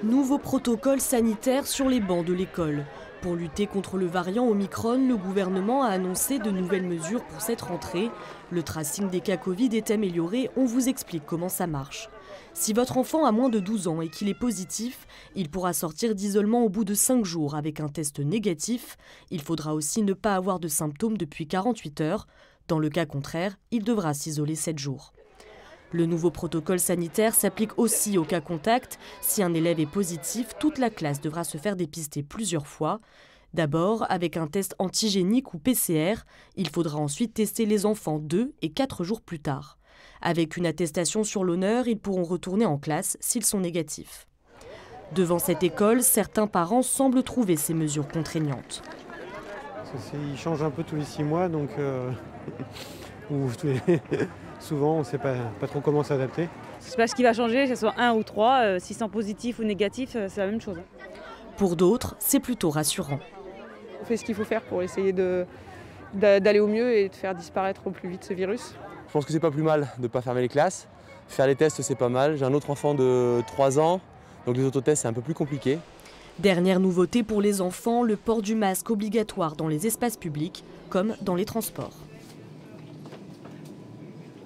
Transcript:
Nouveau protocole sanitaire sur les bancs de l'école. Pour lutter contre le variant Omicron, le gouvernement a annoncé de nouvelles mesures pour cette rentrée. Le tracing des cas Covid est amélioré, on vous explique comment ça marche. Si votre enfant a moins de 12 ans et qu'il est positif, il pourra sortir d'isolement au bout de 5 jours avec un test négatif. Il faudra aussi ne pas avoir de symptômes depuis 48 heures. Dans le cas contraire, il devra s'isoler 7 jours. Le nouveau protocole sanitaire s'applique aussi aux cas contacts. Si un élève est positif, toute la classe devra se faire dépister plusieurs fois. D'abord avec un test antigénique ou PCR. Il faudra ensuite tester les enfants 2 et 4 jours plus tard. Avec une attestation sur l'honneur, ils pourront retourner en classe s'ils sont négatifs. Devant cette école, certains parents semblent trouver ces mesures contraignantes. Ils changent un peu tous les 6 mois, donc souvent on ne sait pas trop comment s'adapter. Je sais pas ce qui va changer, que ce soit 1 ou 3, s'ils sont positifs ou négatifs, c'est la même chose. Pour d'autres, c'est plutôt rassurant. On fait ce qu'il faut faire pour essayer d'aller au mieux et de faire disparaître au plus vite ce virus. Je pense que c'est pas plus mal de ne pas fermer les classes. Faire les tests, c'est pas mal. J'ai un autre enfant de 3 ans, donc les autotests, c'est un peu plus compliqué. Dernière nouveauté pour les enfants, le port du masque obligatoire dans les espaces publics, comme dans les transports.